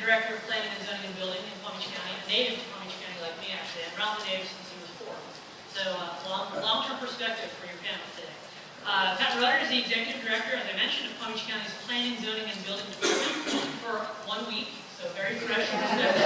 Director of Planning and Zoning and Building in Palm Beach County, a native to Palm Beach County like me actually, and around the native since he was 4. So long-term perspective for your panel today. Pat Rutter is the Executive Director, as I mentioned, of Palm Beach County's Planning, Zoning and Building Department for 1 week, so very fresh perspective.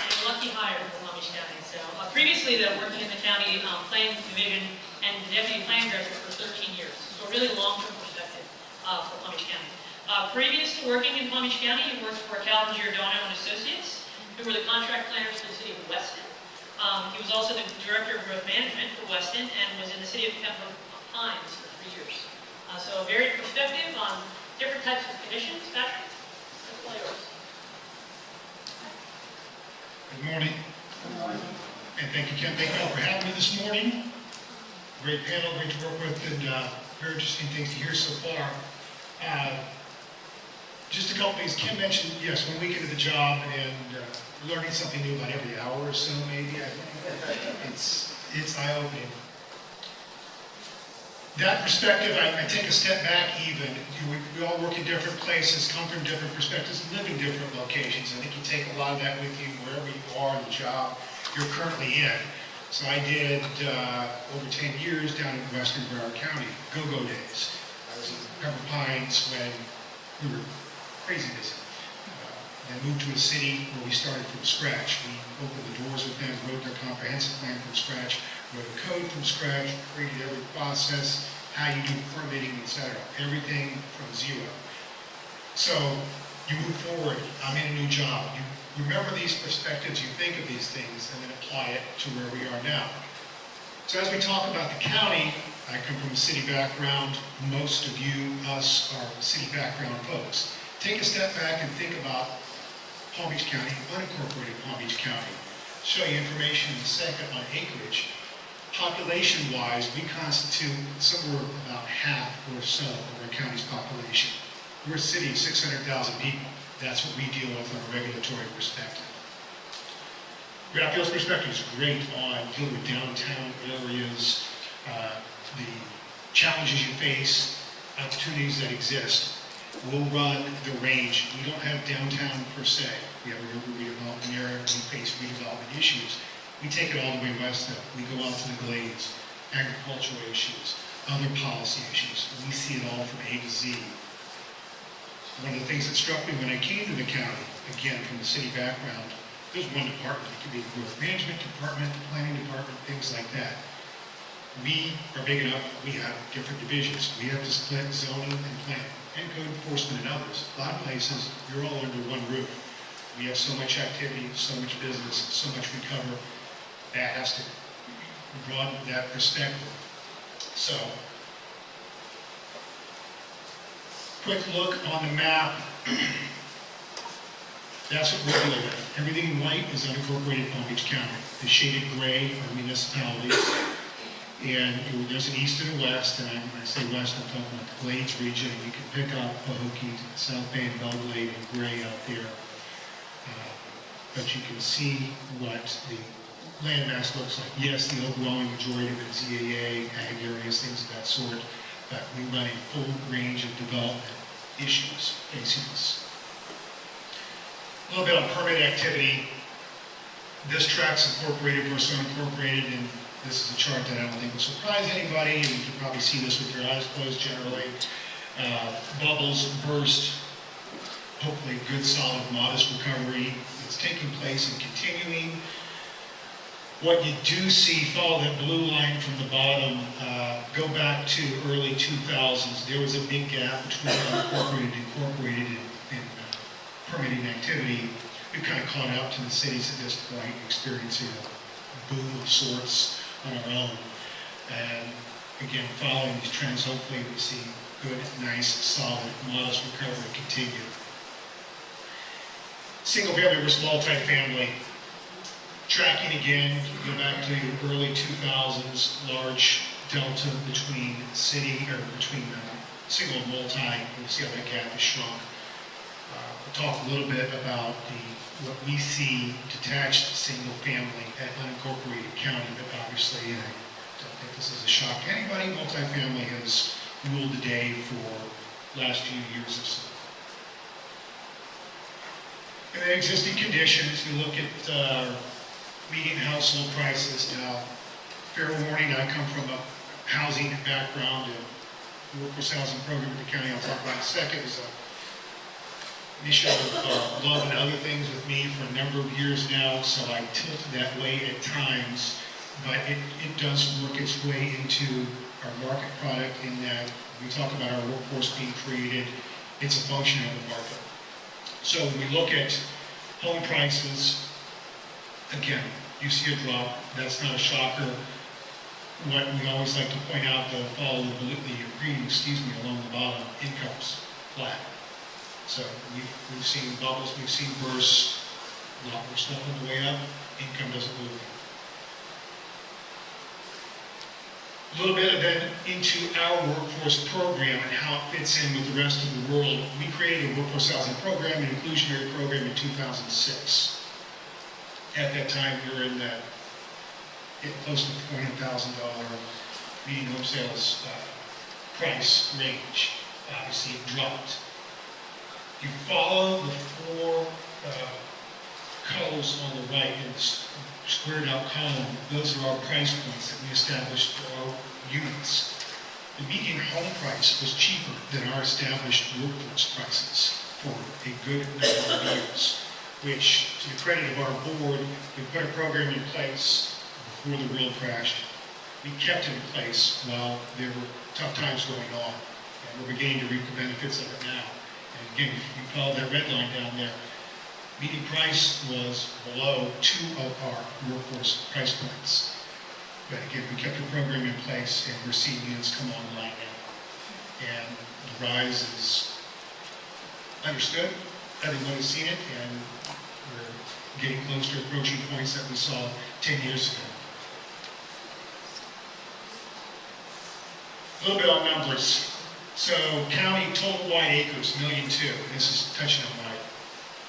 And a lucky hire for Palm Beach County. So previously, working in the county planning division and the Deputy Planning Director for 13 years. So a really long-term perspective for Palm Beach County. Previous to working in Palm Beach County, he worked for Calvin Giordano and Associates, who were the contract planners for the city of Weston. He was also the Director of Growth Management for Weston and was in the city of Pembroke Pines for 3 years. So a varied perspective on different types of conditions. Patrick, that's all yours. Good morning. And thank you, Ken. Thank you all for having me this morning. Great panel, great to work with, and very interesting things to hear so far. Just a couple things. Ken mentioned, yes, 1 week into the job and learning something new about every hour or so, maybe. I think it's eye-opening. That perspective, I take a step back even. We all work in different places, come from different perspectives, live in different locations. I think you take a lot of that with you wherever you are in the job you're currently in. So I did over 10 years down in Western Broward County, go-go days. I was in Pembroke Pines when we were crazy busy. Then moved to a city where we started from scratch. We opened the doors with them, wrote their comprehensive plan from scratch, wrote a code from scratch, created every process, how you do permitting, etc. Everything from zero. So you move forward. I'm in a new job. You remember these perspectives, you think of these things, and then apply it to where we are now. So as we talk about the county, I come from a city background. Most of you, us, are city background folks. Take a step back and think about Palm Beach County, unincorporated Palm Beach County. Show you information in a second on acreage. Population-wise, we constitute somewhere about half or so of our county's population. We're a city of 600,000 people. That's what we deal with on a regulatory perspective. Raphael's perspective is great on dealing with downtown areas, the challenges you face, opportunities that exist. We'll run the range. We don't have downtown per se. We have a urban redevelopment area. We face redevelopment issues. We take it all the way west though. We go out to the glades, agricultural issues, other policy issues. We see it all from A to Z. One of the things that struck me when I came to the county, again from the city background, there's one department. It could be the growth management department, the planning department, things like that. We are big enough, we have different divisions. We have to split zoning and planning and code enforcement and others. A lot of places, you're all under one roof. We have so much activity, so much business, so much we cover. That has to broaden that perspective. So, quick look on the map. That's what we're dealing with. Everything in white is unincorporated Palm Beach County. The shaded gray are municipalities. And there's an east and a west, and when I say west, I'm talking about the Glades region. You can pick up Pahokee to the South Bay and Belglade and Gray out there. But you can see what the landmass looks like. Yes, the overwhelming majority of it is EAA, ag areas, things of that sort, but we run a full range of development issues facing us. A little bit on permit activity. This track's incorporated versus unincorporated, and this is a chart that I don't think will surprise anybody, and you can probably see this with your eyes closed generally. Bubbles burst, hopefully good, solid, modest recovery. It's taking place and continuing. What you do see, follow that blue line from the bottom, go back to early 2000s. There was a big gap between unincorporated and incorporated in permitting activity. We've kind of caught up to the cities at this point, experiencing a boom of sorts on our own. And again, following these trends, hopefully we see good, nice, solid, modest recovery continue. Single family versus multifamily. Tracking again, go back to early 2000s, large delta between city, or between single and multi. You see how that gap is shrunk. We'll talk a little bit about what we see detached single family at unincorporated county, but obviously, and I don't think this is a shock to anybody, multifamily has ruled the day for last few years or so. And then existing conditions, we look at median household prices. Now, fair warning, I come from a housing background and workforce housing program in the county I'll talk about in a second. Is an issue of love and other things with me for a number of years now, so I tilt that way at times, but it does work its way into our market product in that we talk about our workforce being created, it's a function of the market. So when we look at home prices, again, you see a drop, that's not a shocker. What we always like to point out, though, follow the green, along the bottom, incomes flat. So we've seen bubbles, we've seen bursts, a lot more stuff on the way up, income doesn't move. A little bit then into our workforce program and how it fits in with the rest of the world. We created a workforce housing program, an inclusionary program in 2006. At that time, we were in that close to $400,000 median home sales price range. Obviously, it dropped. You follow the four colors on the right in the squared out column. Those are our price points that we established for our units. The median home price was cheaper than our established workforce prices for a good number of years, which, to the credit of our board, we put a program in place before the world crashed. We kept it in place while there were tough times going on, and we're beginning to reap the benefits of it now. And again, if you follow that red line down there, median price was below 2 of our workforce price points. But again, we kept the program in place and we're seeing units come online now. And the rise is understood. Everybody's seen it, and we're getting close to approaching points that we saw 10 years ago. A little bit on numbers. So county total wide acres, 1.2 million. This is touching on what I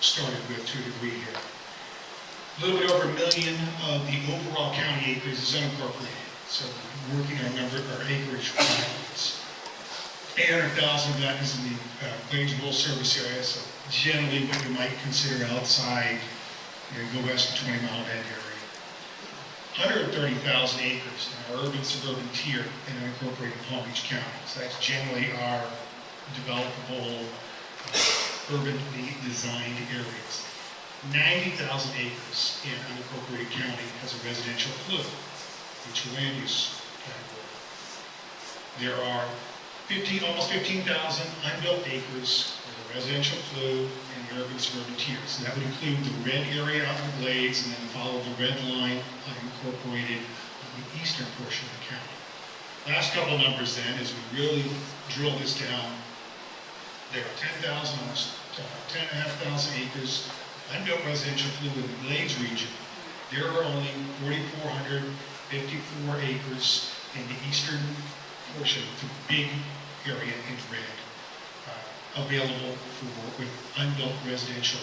started with to a degree here. A little bit over 1 million of the overall county acres is unincorporated. So working our acreage requirements. 800,000 of that is in the Glades Rural Service area. So generally what you might consider outside, go west of 20 Mile Bend area. 130,000 acres in our urban-suburban tier in unincorporated Palm Beach County. So that's generally our developable, urbanly designed areas. 90,000 acres in unincorporated county has a residential flu, which is land use category. There are almost 15,000 unbuilt acres with a residential flu in the urban-suburban tier. So that would include the red area out in the Glades, and then follow the red line unincorporated on the eastern portion of the county. Last couple numbers then, as we really drill this down, there are 10,500 acres unbuilt residential flu in the Glades region. There are only 4,454 acres in the eastern portion, the big area in red, available with unbuilt residential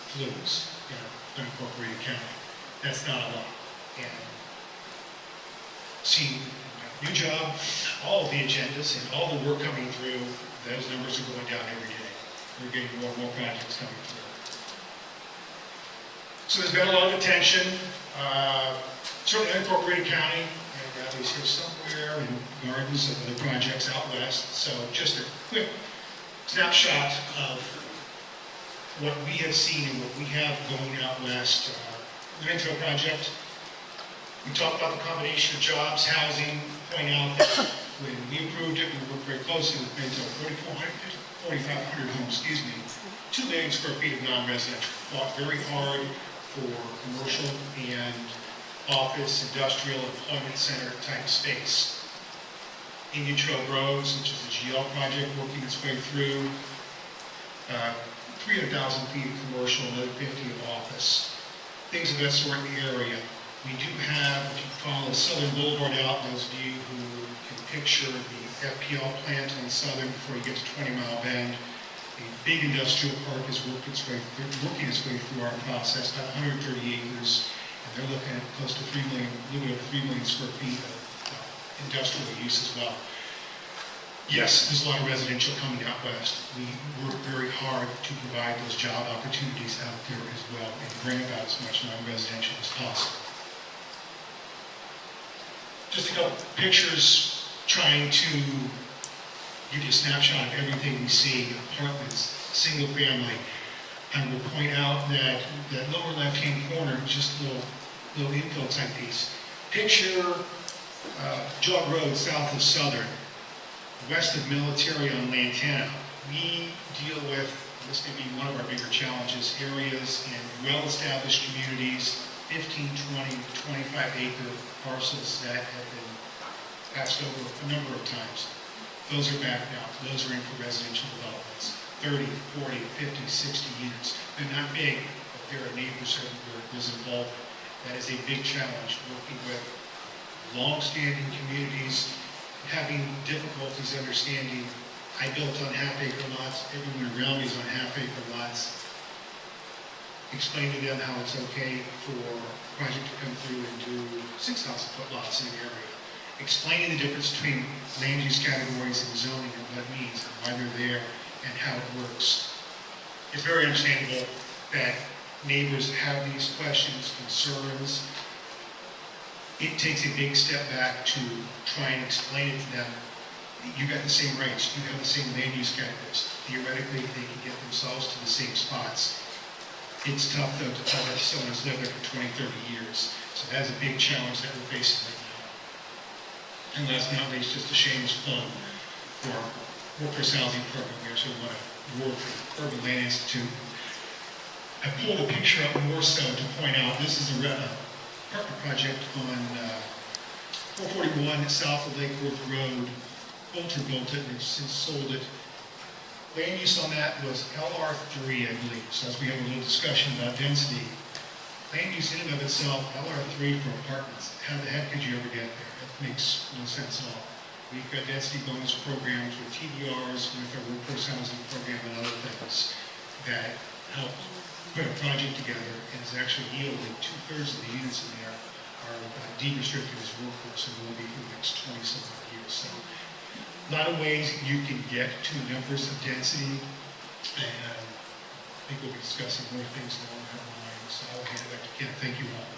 flus in an unincorporated county. That's not a lot. And seeing my new job, all of the agendas and all the work coming through, those numbers are going down every day. We're getting more and more projects coming through. So there's been a lot of attention, certainly unincorporated county, and at least here somewhere in gardens of other projects out west. So just a quick snapshot of what we have seen and what we have going out west. The Minto project, we talked about the combination of jobs, housing, point out that when we approved it, we worked very closely with Minto, 4,500 homes, 2 million square feet of non-residential. Fought very hard for commercial and office, industrial, employment center type space. Indian Trail Groves, which is a GL project working its way through, 300,000 feet of commercial, another 50 of office. Things of that sort in the area. We do have, if you follow Southern Boulevard out, those of you who can picture the FPL plant on Southern before you get to 20 Mile Bend, the big industrial park is working its way through our process, about 130 acres, and they're looking at close to 3 million, a little bit over 3 million square feet of industrial use as well. Yes, there's a lot of residential coming out west. We work very hard to provide those job opportunities out there as well and bring about as much non-residential as possible. Just a couple pictures trying to give you a snapshot of everything we see: apartments, single family. I will point out that that lower left-hand corner, just little info type piece. Picture Jog Road south of Southern, west of Military on Lantana. We deal with, this may be one of our bigger challenges, areas in well-established communities, 15, 20, 25-acre parcels that have been passed over a number of times. Those are back now. Those are in for residential developments. 30, 40, 50, 60 units. They're not big, but there are neighbors where there's involvement. That is a big challenge, working with long-standing communities, having difficulties understanding. I built on half-acre lots. Everyone around me is on half-acre lots. Explain to them how it's okay for a project to come through and do 6,000-foot lots in an area. Explaining the difference between land use categories and zoning and what it means and why they're there and how it works. It's very understandable that neighbors have these questions, concerns. It takes a big step back to try and explain it to them. You got the same rights, you have the same land use categories. Theoretically, they can get themselves to the same spots. It's tough, though, to tell that someone who's lived there for 20, 30 years. So that's a big challenge that we're facing right now. And last but not least, just a shameless plug for our workforce housing program. We actually want to work for Urban Land Institute. I pulled a picture up more so to point out this is a apartment project on 441 south of Lake Worth Road. Bolter built it and has since sold it. Land use on that was LR3, I believe. So as we have a little discussion about density, land use in and of itself, LR3 for apartments, how the heck could you ever get there? That makes no sense at all. We've got density bonus programs with TDRs, with our workforce housing program and other things that help put a project together and is actually yielding 2/3 of the units in there are deed restricted as workforce and will be for the next 20-some years. So a lot of ways you can get to numbers of density, and I think we'll be discussing more things along that line. So I'll hand it back to Ken. Thank you all.